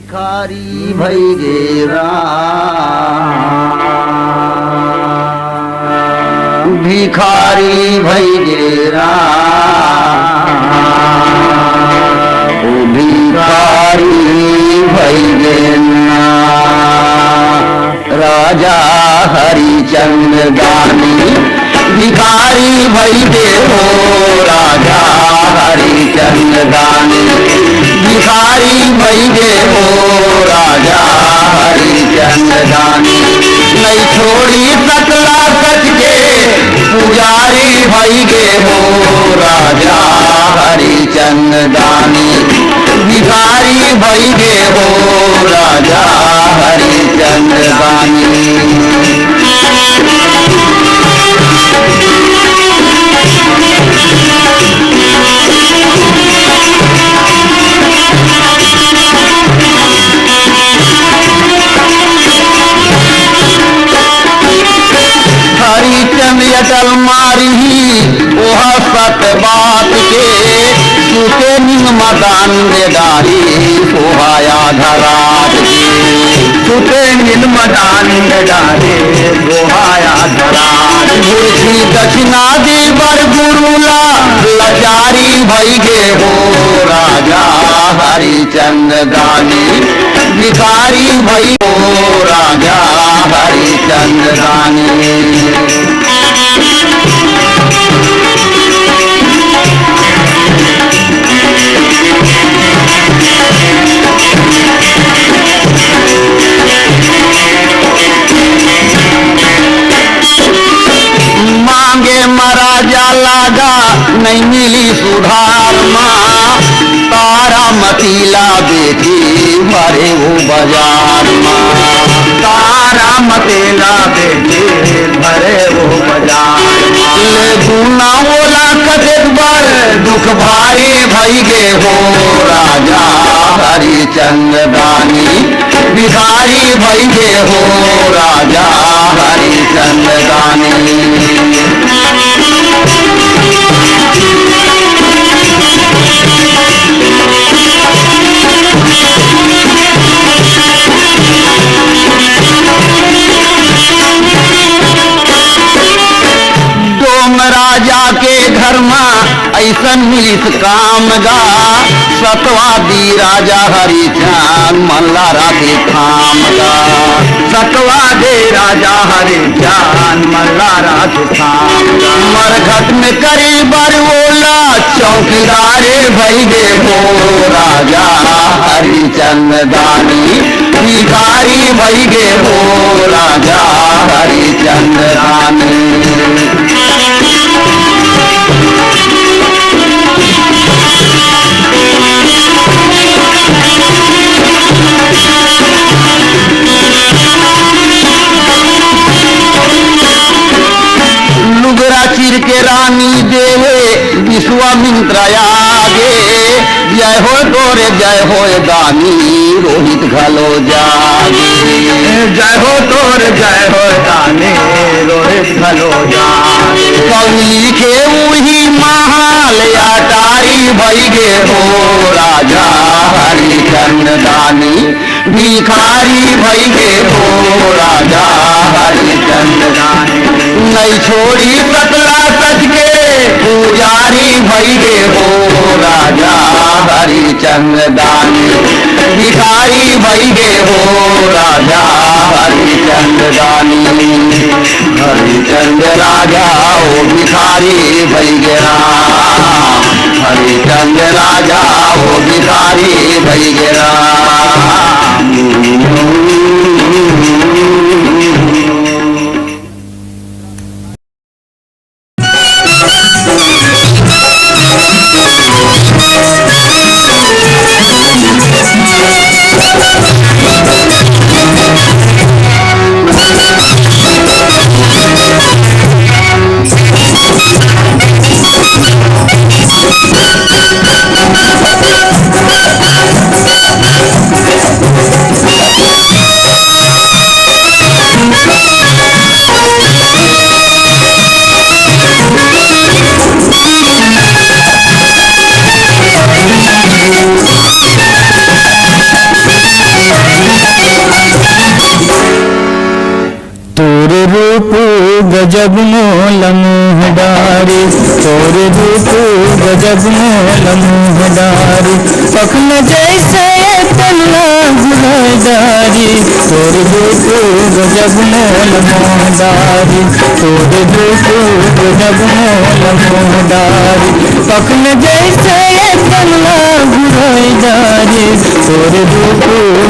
भिखारी भई गे राम, भिखारी भई गे राम, भिखारी भई गे राजा हरिचंद्र दानी, भिखारी भई गे हो राजा हरिचंद्र दानी, भिखारी भई गे हो राजा हरिचंद्र दानी। नहीं छोड़ी सकला सच के पुजारी भई गे हो राजा हरिचंद्र दानी, भिखारी भई गे हो राजा हरिचंद्र दानी। अटल मारी ओह सत बात के सुते निमदान डारी सोहाया धरात के, सुते निमदान डारे सोहाया धरात। बुझी दक्षिणा दी बर गुरुला लाचारी भई गे हो राजा हरिचंद्र दानी, भिखारी भई हो राजा हरिचंद्र दानी। मांगे महाराजा लागा नहीं मिली सुधार माँ, तारा मतीला बेटी मरे वो बाजार माँ, तारा मतीला बेटी भरे वो बाजार। गुना ओला कदेक बार दुख भारी भई गे हो राजा हरिचंद्र दानी, भिखारी भई गे हो राजा हरिचंद्र दानी। राजा के घर में ऐसन मिलिस काम गा, सतवादी राजा हरिचंद मल्ला राधे थाम गा, सतवादी राजा हरिचंद मल्ला राधे थाम गा। मरघट में करी बरवोला चौकीदारे भई गे हो राजा हरिचंद दानी, भिखारी भई गे हो राजा हरिचंद दानी। लुगरा चिर के रानी देवे विश्वामित्र आगे, जय हो तोरे जय हो दानी रोहित घलो जागे, जय हो तोरे जय हो दानी रोहित घलो जागे। कवि लिखे वही महाल अटारी भई गे हो राजा हरिचंद्र दानी, भिखारी भई गे हो राजा हरिचंद्र दानी। नहीं छोड़ी सकला सच के पुजारी भई गे हो राजा हरिचंद्र दानी, भिखारी भई गे हो राजा हरिचंद्र दानी। हरिचंद्र राजा ओ भिखारी भई गे राम, हरिचंद्र राजा ओ भिखारी भई गे राम। गजब मोल मुहदारी, तोरे रूप गजब मोल मुहदारी, पखन जैसे तन्ना गुरदारी, तोरे रूप गजब मोल मुहदारी, तोरे रूप गजब मोल मुहदारी, पखन जैसे तन्ना गुरदारी, तोरे रूप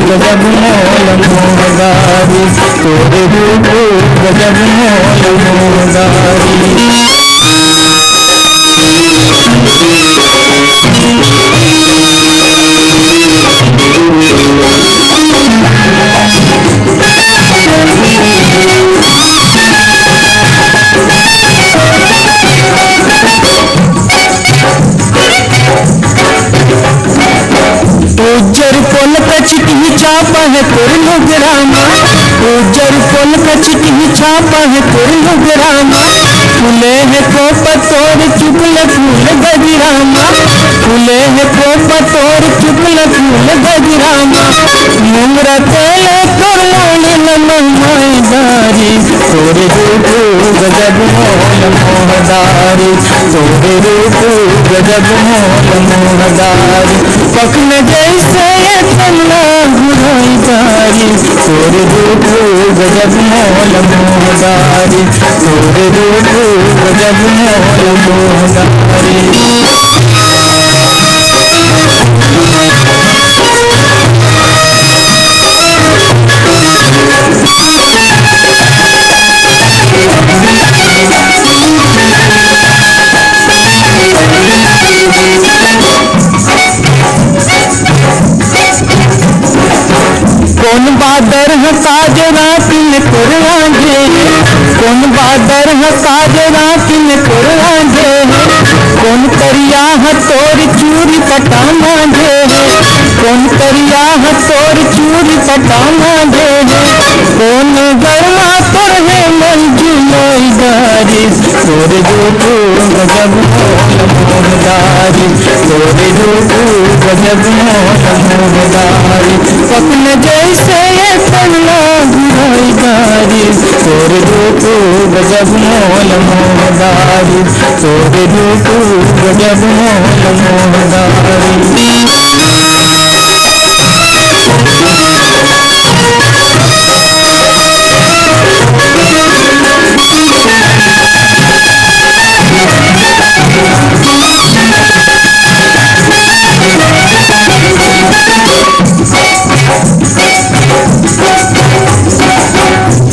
गजब मोल मुहदारी, तोरे रूप गजब मोल मुहदारी। उज्जर पोल कचटी छापा है कुरलुगरामा, उज्जर पोल कचटी छापा है कुरलुगरामा, फूले है को पतोर चुगल फूल गजरामा, फूले है को पतोर चुगल फूल गजरामा, मुंगरा तेल करमोल नमदारी, तोरे रूप गजब मोल मोहदारी, तोरे रूप गजब मोल मोहदारी, पखन जैसे तन्ना गुरदारी, तोरे रूप गजब मोल मोहदारी, तोरे रूप गजब मोल मोहदारी। कौन बादर है काजरा तिन कुरांजे, कौन बादर है काजरा तिन कुरांजे, कौन करिया है तोर चूरी पटा मांझे, कौन करिया है तोर चूरी पटा मांझे, कौन गरमा तोर है मंजू मोईदारी, तोरे रूप गजब मोल मोहदारी, तोरे रूप गजब मोल मोहदारी, पखन जैसे तन्ना गुरदारी, तोरे रूप गजब मोल मोहदारी, तोरे रूप गजब मोल मोहदारी।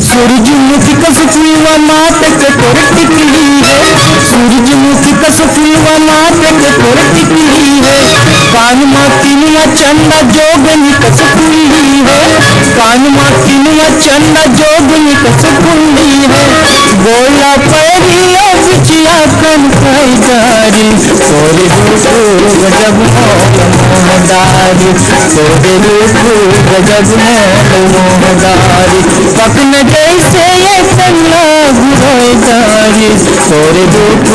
सूरजमुखी कस फूलवा मात के तोर टिकली है, सूरजमुखी कस फूलवा मात के तोर टिकली है, कान माँ किनुआ चंदा जोगनी कस फूली है, कान माँ किनुआ चंदा जोगनी कस फूली है, गोला पैरिया बिचिया कन खाईदारी, तोरे रूप गजब मोल मोहदारी, तोरे रूप गजब मोल मोहदारी, पखन जैसे तन्ना गुरदारी, तोरे रूप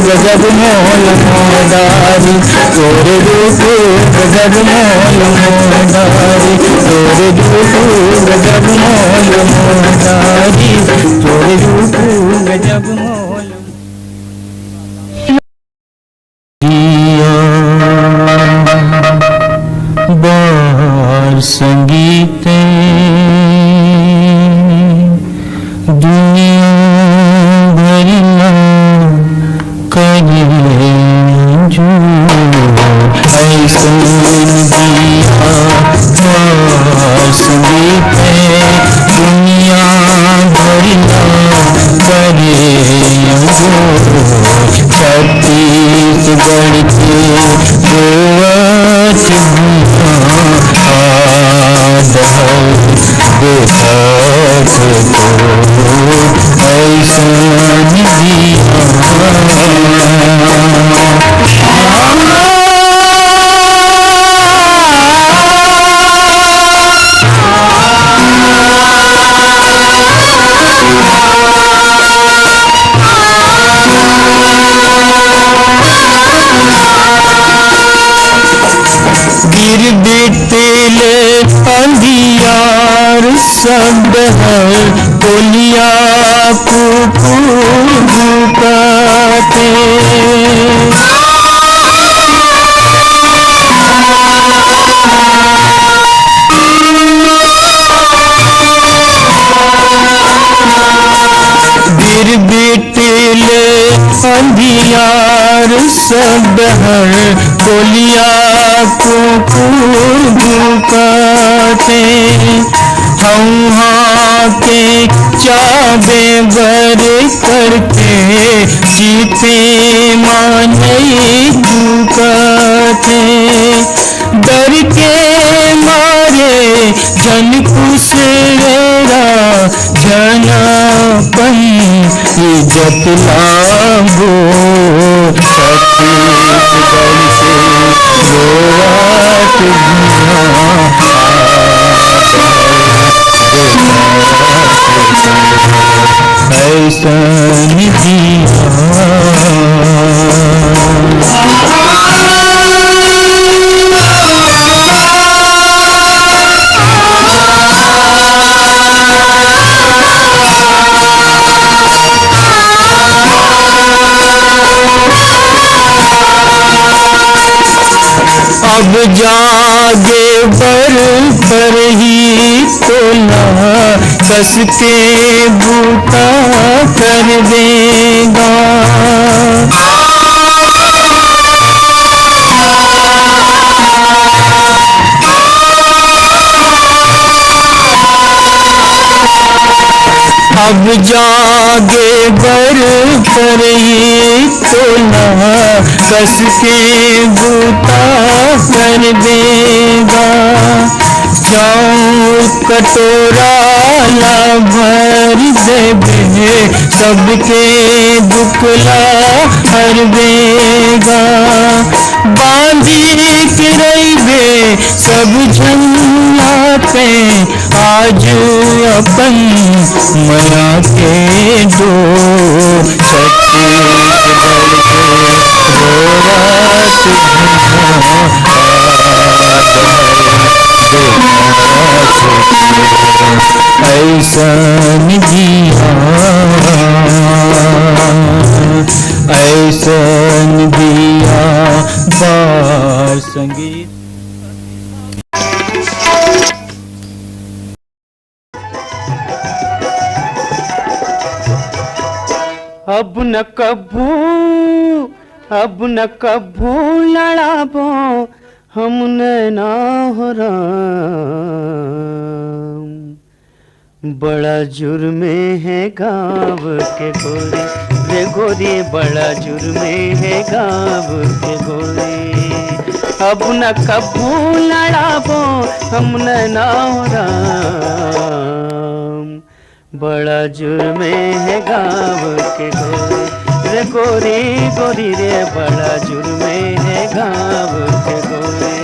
गजब मोल मोहदारी, तोरे रूप गजब मोल मोहदारी, तोरे रूप गजब मोल मोहदारी, तोरे रूप गजब मोल। बार संगीत दुनिया भरना करे जो ऐसा दिया संगीत दुनिया भरना करे जो छत्तीसगढ़ के गोवत ऐसा गिर बिटले अंधियार सब है बोलिया कुकुर भूकाते। बिरबिटिले अंधियार सब हर कोलिया कुकुर भूकाते। हौहा के चाबे बर करके जीते माने भूकाते। डर के मारे जन कुसरेरा जनापन इज्जत लाभो। छत्तीसगढ़ से रोवात ऐसन जिया। अब जागे पर ही तोला कस के बूटा कर देगा। अब जागे पर ही तोला कस के बूटा कर देगा। जाऊं कटोरा ला भर देबे सबके दुखला हर देगा। बांधी के रहिबे सब झंडा पे आज अपन मया के दो। छत्तीसगढ़ के रोवात ऐसन जिया। ऐसन दिया बार संगीत। अब न कभू लड़ाबो हमने ना हो राम। बड़ा जुर्मे है गाँव के गोरी रे गोरी, बड़ा जुर्मे है गाँव के गोरी। अब न कभू लड़ाबो हमने ना हो राम। बड़ा जुर्मे है गाँव के गोरी रे गोरी गोरी रे, बड़ा जुर्मे है गाँव के गोरी।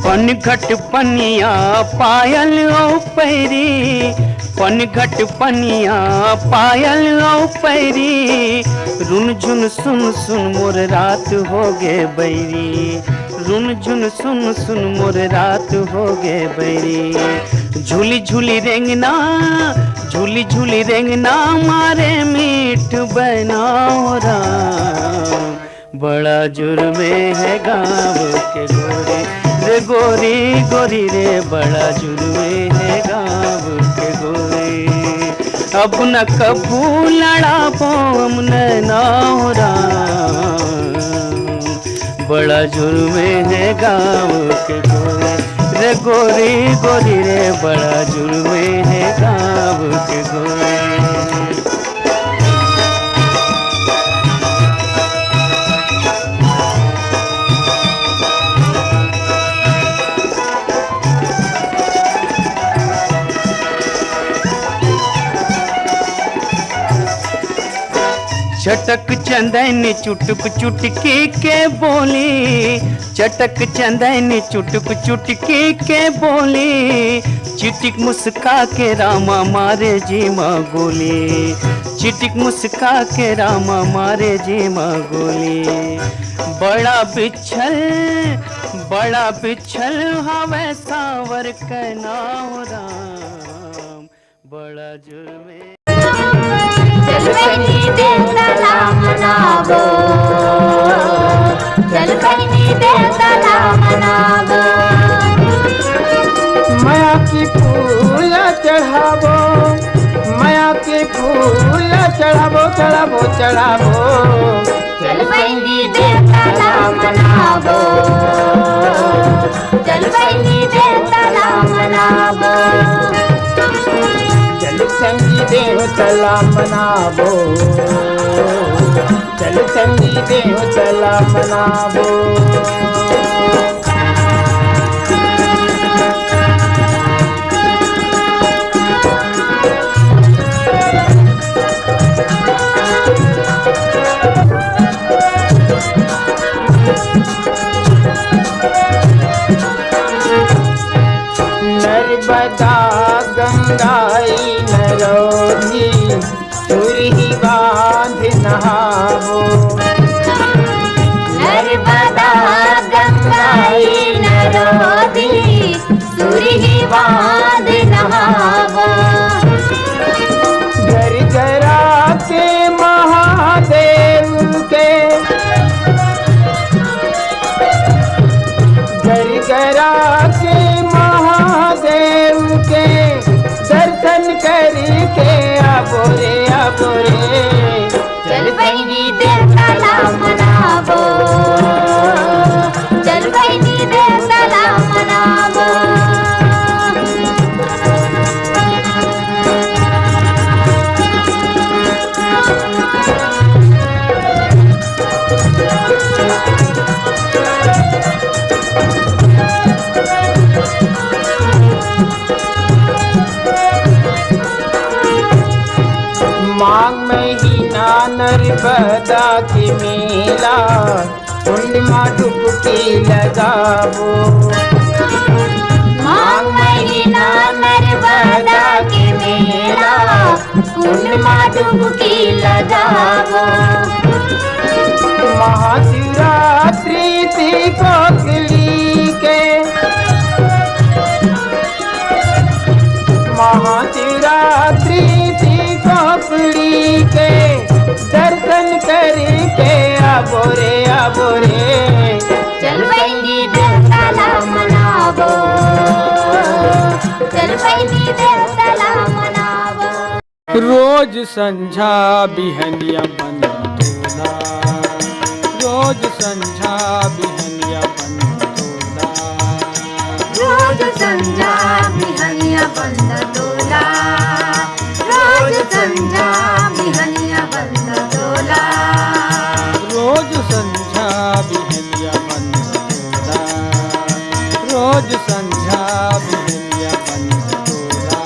पनघट पनिया पायल ओ पैरी, पनघट पनिया पायल ओ पैरी। रुन झुन सुन सुन मोर रात हो गे बैरी, रुन झुन सुन सुन मोर रात हो गे बैरी। झूली झूली रेंगना, झूली झूली रेंगना मारे मीठ बनाओ राम। बड़ा जुर्मे है गाँव के गोरी रे गोरी गोरी रे, बड़ा जुर्मे है गाँव के गोरी। अब न कभू लड़ाबो हमने ना हो राम। बड़ा जुर्मे है गाँव के गोरी रे गोरी गोरी रे, बड़ा जुर्मे है गाँव के गोरी। चटक चंदन चुटक चुटकी के बोली, चटक चंदन चुटक चुटकी के बोली, चिटिक मुस्का के रामा मारे जी माँ गोली, चिटिक मुस्का के रामा मारे जी माँ गोली। बड़ा बिछल हवे सावर के नाम राम, बड़ा जुल्मे चल बनी दे सलाम नाबो, चल बनी दे सलाम नाबो। माया की फूल चढ़ाबो, माया की फूल चढ़ाबो चढ़ाबो चढ़ाबो। चल बनी दे सलाम नाबो, चल बनी दे सलाम नाबो। चल संगी देव चला मनाबो, चल संगी देव चला मनाबो। नर्मदा गंगाई नरोधी, तुरही बांध नहावो। नर्मदा गंगाई नरोधी, तुरही बांध नहावो। घर घरा के महादेव के, घर घरा के महादेव के दर्शन करके आबो रे आबो रे। चल बनी दे सलाम नाबो, चल बनी दे सलाम नाबो। माघ महीना नर्मदा के मेला, कुंड में डुबकी लगाबो। माघ महीना नर्मदा के मेला, कुंड में डुबकी लगावो। महाशिवरात्रि थी कोकली के, महाशिवरात्रि थी कोकली के दर्शन करके आबो रे आबो रे। चल बनी दे सलाम नाबो, चल बनी दे सलाम नाबो। रोज संझा बिहनिया बन तोला, रोज संझा बिहनिया बन तोला। रोज संझा बिहनिया बंद तोला, रोज संझा बिहनिया बंद तोला। रोज संझा बिहनिया बन तोला, रोज संझा बिहनिया बन तोला।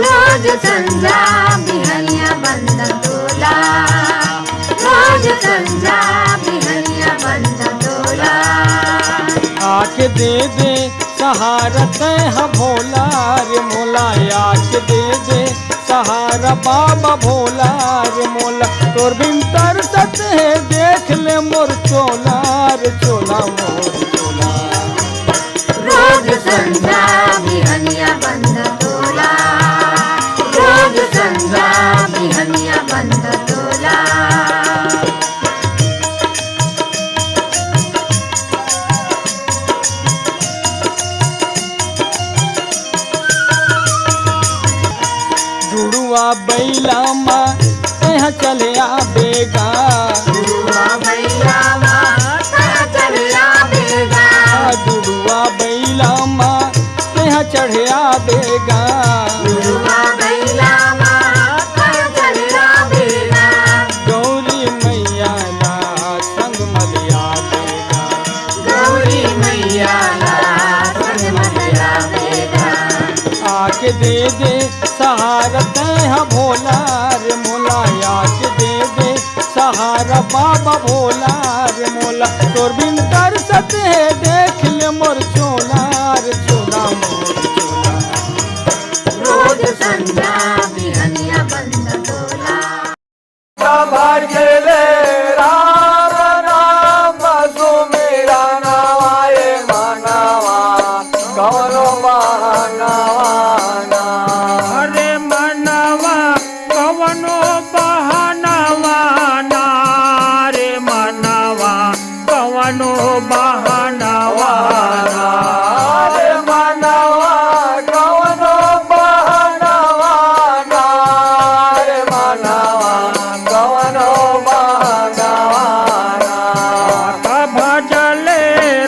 रोज संझा बिहनिया बंद तोला, रोज संझा बिहनिया बंद तोला। आँख दे दे सहारत है भोला रे मोला, आँख दे दे सहारा बाबा भोला रे मोला। तोर बिन तरसत है देख ले मोर चोला रे चोला मोर चोला। रोज संझा बिहनिया बंद तोला, रोज संझा बिहनिया बंद तोला। जुड़ुआ बैला मा यहाँ चले आबेगा, जुड़ुआ बैला मा यहाँ चले आबेगा। जुड़ुआ बैला मा यहाँ चढ़े आबेगा। जुड़ुआ बैला मा यहाँ चले आबेगा। गौरी मैया ला संग मलिया देगा, गौरी मैया ला संग मलिया देगा। आके दे दे सहारत है भोला रे मोला, आके दे दे बाबा भोला रे मोला तोर बिन तरसत है देख ले मोर चोला रे चोला मोर चोला रोज संध्या बिहनिया बंद तोला भजले राम नाम सुमिरा नवाए मनवा कवनो बहनवा अरे मनवा कवनो बहनवा ना रे मनवा कवनो बहनवा ना रे मनवा कवनो बहनवा रे मनवा कवनो बहनवा भजले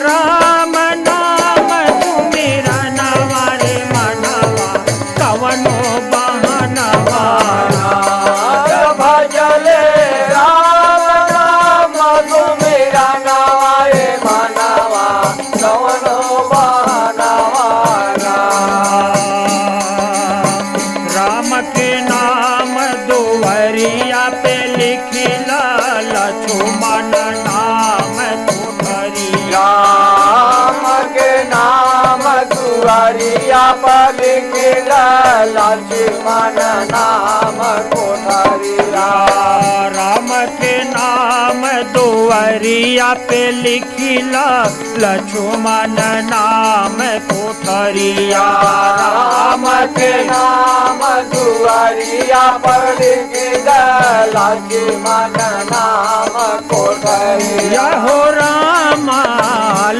राम नाम सुमिरा नवा रे मनवा कवनो बहनवा भजले राम नाम सुमिरा नवाए मनवा कवनो बहनवा राम के नाम दुवरिया पे लिखिला लक्ष्मण नाम तुहरिया राम के नाम दुआरिया पर लिखिला लक्ष्मण नाम कोठरिया राम के नाम दुवरिया पे लिखिला लक्ष्मण नाम कोठरिया राम के नाम दुआरिया पर लिखिला लक्ष्मण नाम कोठरिया हो राम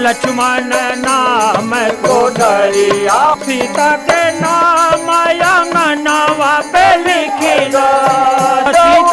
लक्ष्मण नाम कोठरिया सीता के नाम अंगनवा पे लिखिला सीता